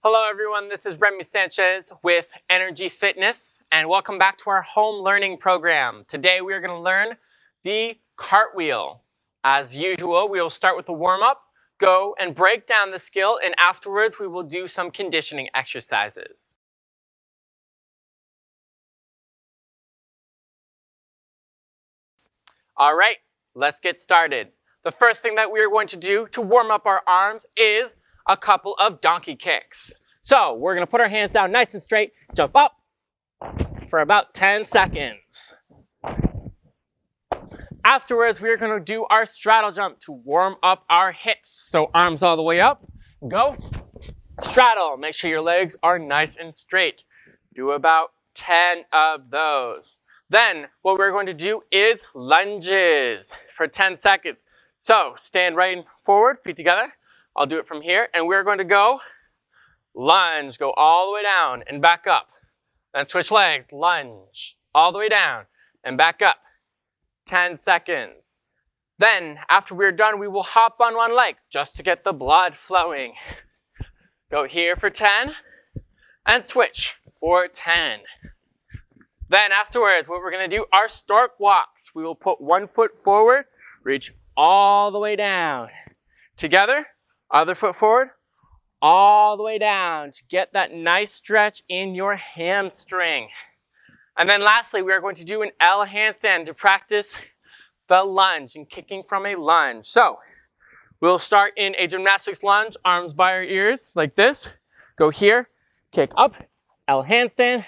Hello everyone, this is Remy Sanchez with Energy Fitness and welcome back to our home learning program. Today we are going to learn the cartwheel. As usual, we will start with the warm-up, go and break down the skill, and afterwards we will do some conditioning exercises. Alright, let's get started. The first thing that we are going to do to warm up our arms is a couple of donkey kicks. So we're going to put our hands down nice and straight, jump up for about 10 seconds. Afterwards, we are going to do our straddle jump to warm up our hips. So arms all the way up, go, straddle. Make sure your legs are nice and straight. Do about 10 of those. Then what we're going to do is lunges for 10 seconds. So stand right forward, feet together. I'll do it from here, and we're going to go lunge, go all the way down and back up. Then switch legs, lunge, all the way down and back up. 10 seconds. Then, after we're done, we will hop on one leg just to get the blood flowing. Go here for 10 and switch for 10. Then afterwards, what we're going to do are stork walks. We will put one foot forward, reach all the way down. Together. Other foot forward, all the way down to get that nice stretch in your hamstring. And then lastly, we are going to do an L handstand to practice the lunge and kicking from a lunge. So we'll start in a gymnastics lunge, arms by our ears like this. Go here, kick up, L handstand,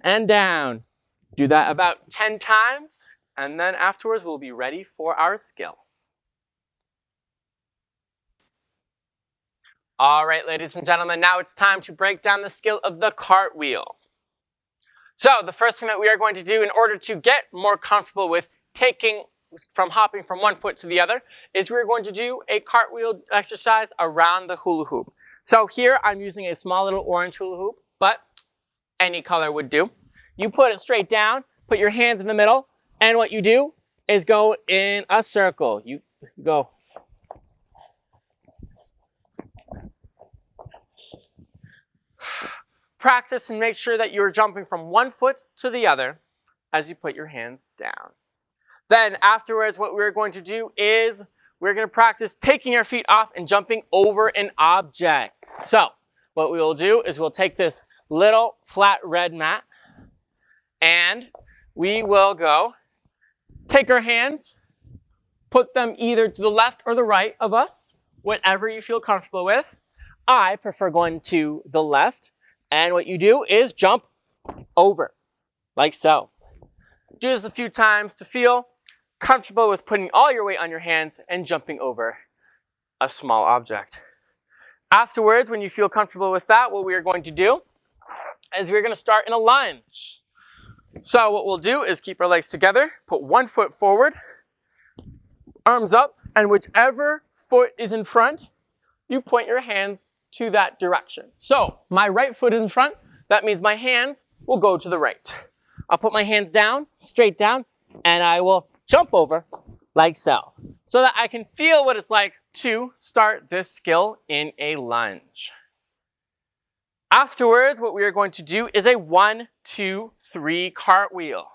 and down. Do that about 10 times, and then afterwards we'll be ready for our skill. All right, ladies and gentlemen, now it's time to break down the skill of the cartwheel. So the first thing that we are going to do in order to get more comfortable with hopping from one foot to the other is we're going to do a cartwheel exercise around the hula hoop. So here I'm using a small little orange hula hoop, but any color would do. You put it straight down, put your hands in the middle, and what you do is go in a circle. You go. Practice and make sure that you're jumping from one foot to the other as you put your hands down. Then afterwards, what we're going to do is we're going to practice taking our feet off and jumping over an object. So what we will do is we'll take this little flat red mat and we will go take our hands, put them either to the left or the right of us, whatever you feel comfortable with. I prefer going to the left. And what you do is jump over, like so. Do this a few times to feel comfortable with putting all your weight on your hands and jumping over a small object. Afterwards, when you feel comfortable with that, what we are going to do is we're going to start in a lunge. So what we'll do is keep our legs together, put one foot forward, arms up, and whichever foot is in front, you point your hands to that direction. So my right foot is in front. That means my hands will go to the right. I'll put my hands down, straight down, and I will jump over like so that I can feel what it's like to start this skill in a lunge. Afterwards, what we are going to do is a 1, 2, 3 cartwheel.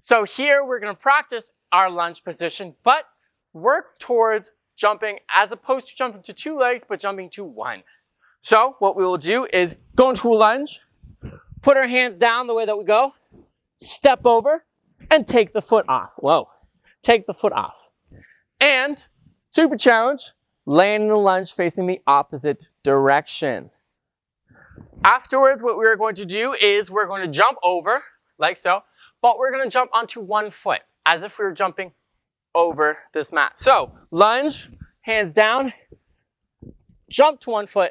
So here we're going to practice our lunge position, but work towards jumping as opposed to jumping to 2 legs, but jumping to 1. So what we will do is go into a lunge, put our hands down the way that we go, step over, and take the foot off. Whoa. Take the foot off. And super challenge, land in the lunge facing the opposite direction. Afterwards, what we're going to do is we're going to jump over, like so, but we're going to jump onto one foot, as if we were jumping over this mat. So lunge, hands down, jump to one foot,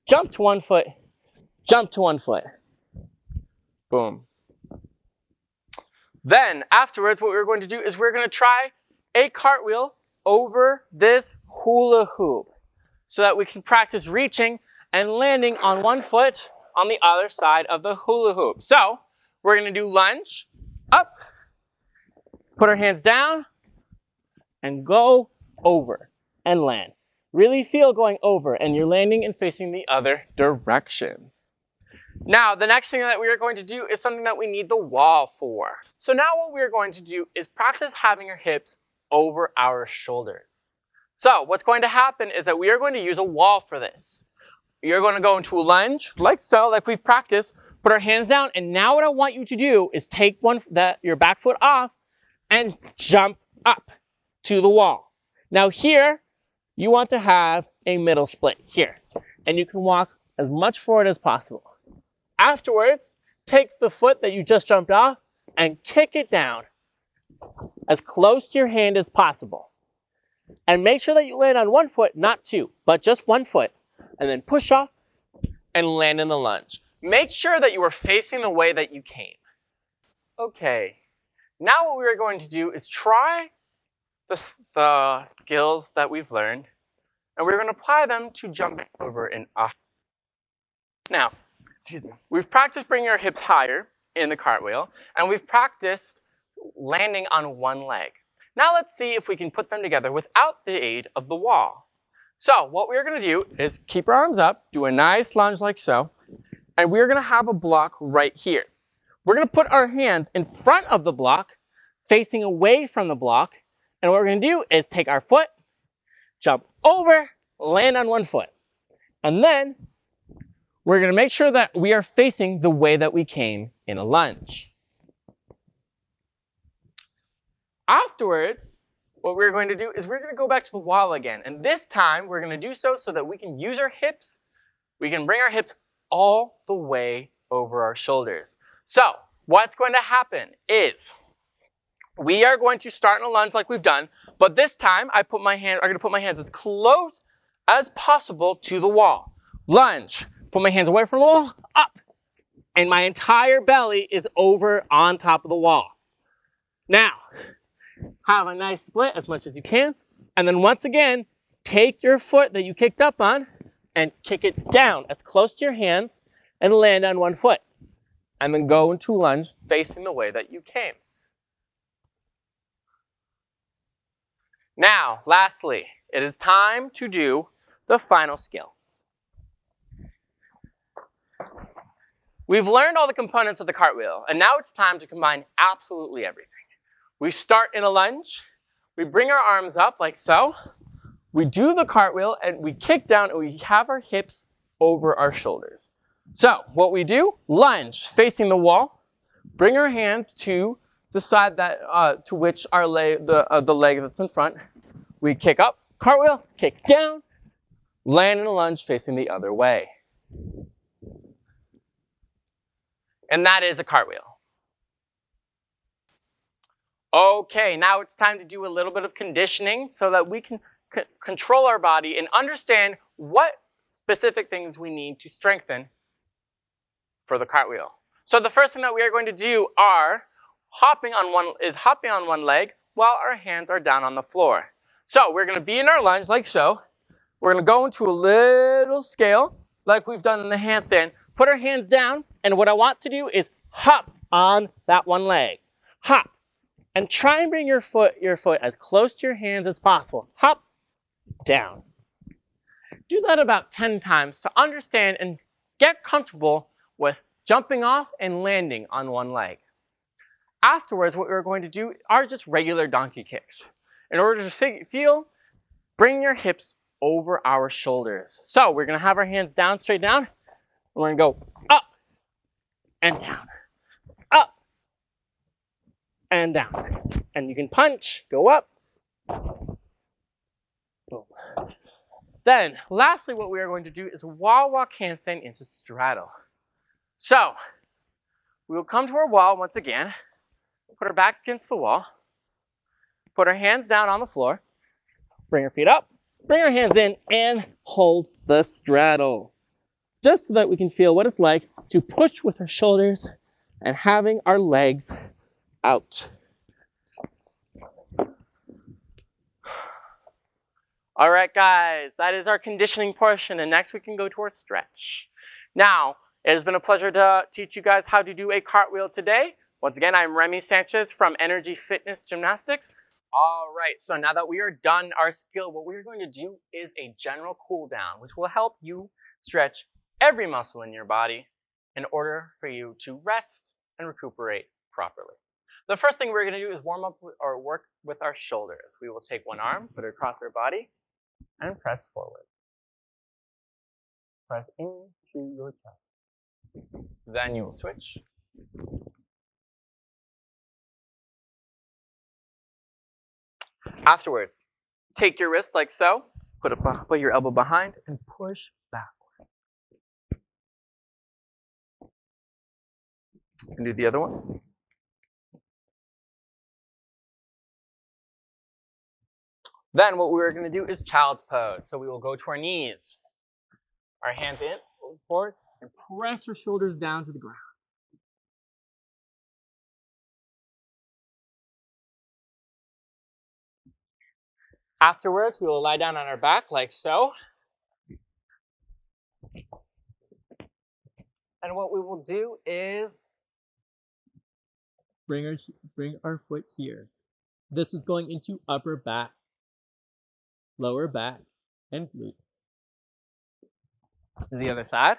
jump to one foot, jump to one foot. Boom. Then afterwards, what we're going to do is we're going to try a cartwheel over this hula hoop so that we can practice reaching and landing on one foot on the other side of the hula hoop. So we're going to do lunge, up, put our hands down, and go over and land. Really feel going over, and you're landing and facing the other direction. Now, the next thing that we are going to do is something that we need the wall for. So now what we are going to do is practice having our hips over our shoulders. So what's going to happen is that we are going to use a wall for this. You're going to go into a lunge, like so, like we've practiced, put our hands down, and now what I want you to do is take your back foot off and jump up to the wall. Now here, you want to have a middle split here, and you can walk as much forward as possible. Afterwards, take the foot that you just jumped off and kick it down as close to your hand as possible. And make sure that you land on one foot, not two, but just one foot. And then push off and land in the lunge. Make sure that you are facing the way that you came. Okay, now what we are going to do is try the skills that we've learned, and we're going to apply them to jumping over and up. Now, we've practiced bringing our hips higher in the cartwheel, and we've practiced landing on one leg. Now let's see if we can put them together without the aid of the wall. So what we're going to do is keep our arms up, do a nice lunge like so, and we're going to have a block right here. We're going to put our hands in front of the block, facing away from the block, and what we're going to do is take our foot, jump over, land on one foot, and then we're going to make sure that we are facing the way that we came in a lunge. Afterwards, what we're going to do is we're going to go back to the wall again. And this time, we're going to do so that we can use our hips. We can bring our hips all the way over our shoulders. So what's going to happen is we are going to start in a lunge like we've done. But this time, I'm going to put my hands as close as possible to the wall. Lunge. Put my hands away from the wall, up. And my entire belly is over on top of the wall. Now, have a nice split as much as you can. And then once again, take your foot that you kicked up on and kick it down as close to your hands and land on one foot. And then go into lunge facing the way that you came. Now, lastly, it is time to do the final skill. We've learned all the components of the cartwheel, and now it's time to combine absolutely everything. We start in a lunge, we bring our arms up like so, we do the cartwheel, and we kick down, and we have our hips over our shoulders. So, what we do, lunge, facing the wall, bring our hands to the side that, to which our leg, the leg that's in front, we kick up, cartwheel, kick down, land in a lunge facing the other way. And that is a cartwheel. Okay, now it's time to do a little bit of conditioning so that we can control our body and understand what specific things we need to strengthen for the cartwheel. So the first thing that we are going to do are hopping on one leg while our hands are down on the floor. So we're going to be in our lunge like so. We're going to go into a little scale like we've done in the handstand. Put our hands down, and what I want to do is hop on that one leg. Hop. And try and bring your foot as close to your hands as possible. Hop, down. Do that about 10 times to understand and get comfortable with jumping off and landing on one leg. Afterwards, what we're going to do are just regular donkey kicks. In order to feel, bring your hips over our shoulders. So we're going to have our hands down, straight down. We're going to go up and down, up and down. And you can punch, go up. Boom. Then, lastly, what we are going to do is wall walk handstand into straddle. So, we will come to our wall once again, put our back against the wall, put our hands down on the floor, bring our feet up, bring our hands in, and hold the straddle. Just so that we can feel what it's like to push with our shoulders and having our legs out. All right, guys, that is our conditioning portion, and next we can go to our stretch. Now, it has been a pleasure to teach you guys how to do a cartwheel today. Once again, I'm Remy Sanchez from Energy Fitness Gymnastics. All right, so now that we are done our skill, what we're going to do is a general cool down, which will help you stretch every muscle in your body in order for you to rest and recuperate properly. The first thing we're going to do is warm up or work with our shoulders. We will take one arm, put it across our body, and press forward. Press into your chest. Then you will switch. Afterwards, take your wrist like so, put your elbow behind, and push backward. And do the other one. Then what we're going to do is child's pose. So we will go to our knees, our hands in, forward, and press our shoulders down to the ground. Afterwards, we will lie down on our back like so. And what we will do is bring our foot here. This is going into upper back, lower back, and glutes. The other side.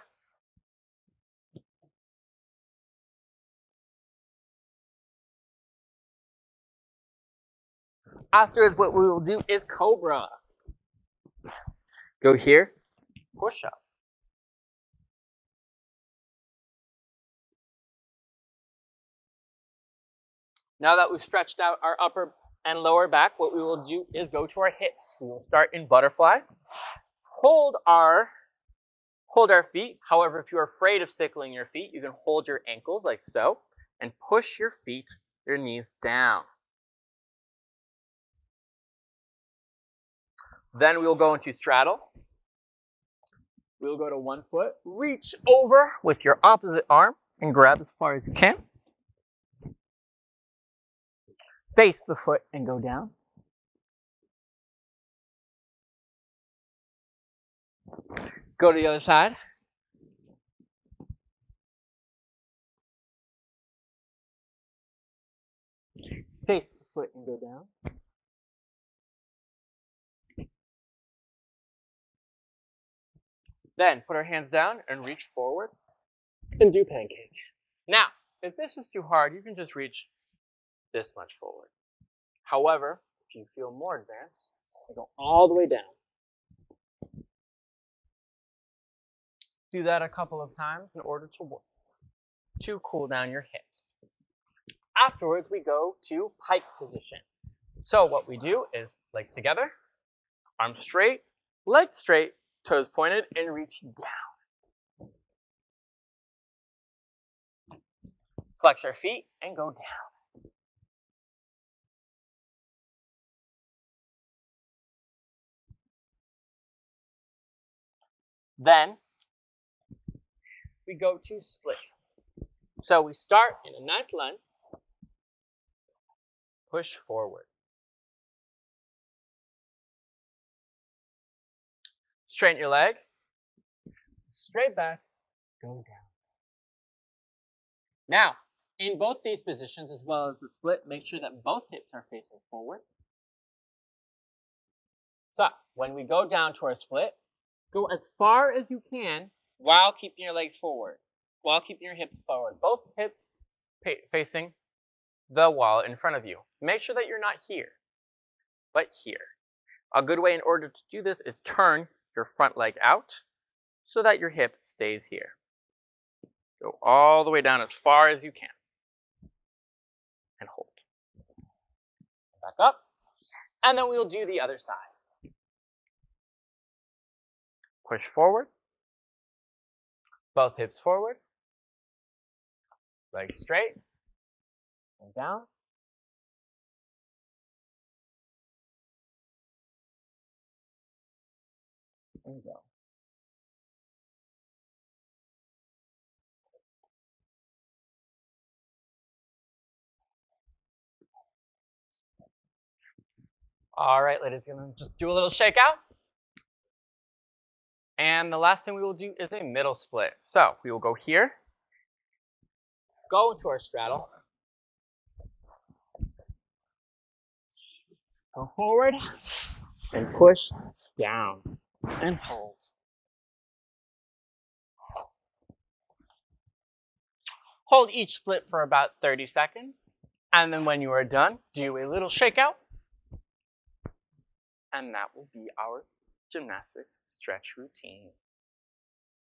Afterwards, what we will do is cobra. Go here, push up. Now that we've stretched out our upper and lower back, what we will do is go to our hips. We will start in butterfly. Hold our feet. However, if you're afraid of sickling your feet, you can hold your ankles like so and push your feet, your knees down. Then we will go into straddle. We'll go to one foot, reach over with your opposite arm and grab as far as you can. Face the foot and go down. Go to the other side. Face the foot and go down. Then put our hands down and reach forward and do pancake. Now, if this is too hard, you can just reach this much forward. However, if you feel more advanced, you go all the way down. Do that a couple of times in order to cool down your hips. Afterwards, we go to pike position. So what we do is legs together, arms straight, legs straight, toes pointed, and reach down. Flex our feet and go down. Then we go to splits. So we start in a nice lunge, push forward. Straighten your leg, straight back, go down. Now, in both these positions, as well as the split, make sure that both hips are facing forward. So, when we go down to our split, go as far as you can while keeping your legs forward, while keeping your hips forward. Both hips facing the wall in front of you. Make sure that you're not here, but here. A good way in order to do this is turn your front leg out so that your hip stays here. Go all the way down as far as you can. And hold. Back up. And then we'll do the other side. Push forward. Both hips forward. Legs straight. And down. And go. All right, ladies, gonna just do a little shakeout. And the last thing we will do is a middle split. So we will go here, go into our straddle, Go forward and push down and hold. Hold each split for about 30 seconds. And then when you are done, do a little shakeout. And that will be our gymnastics stretch routine.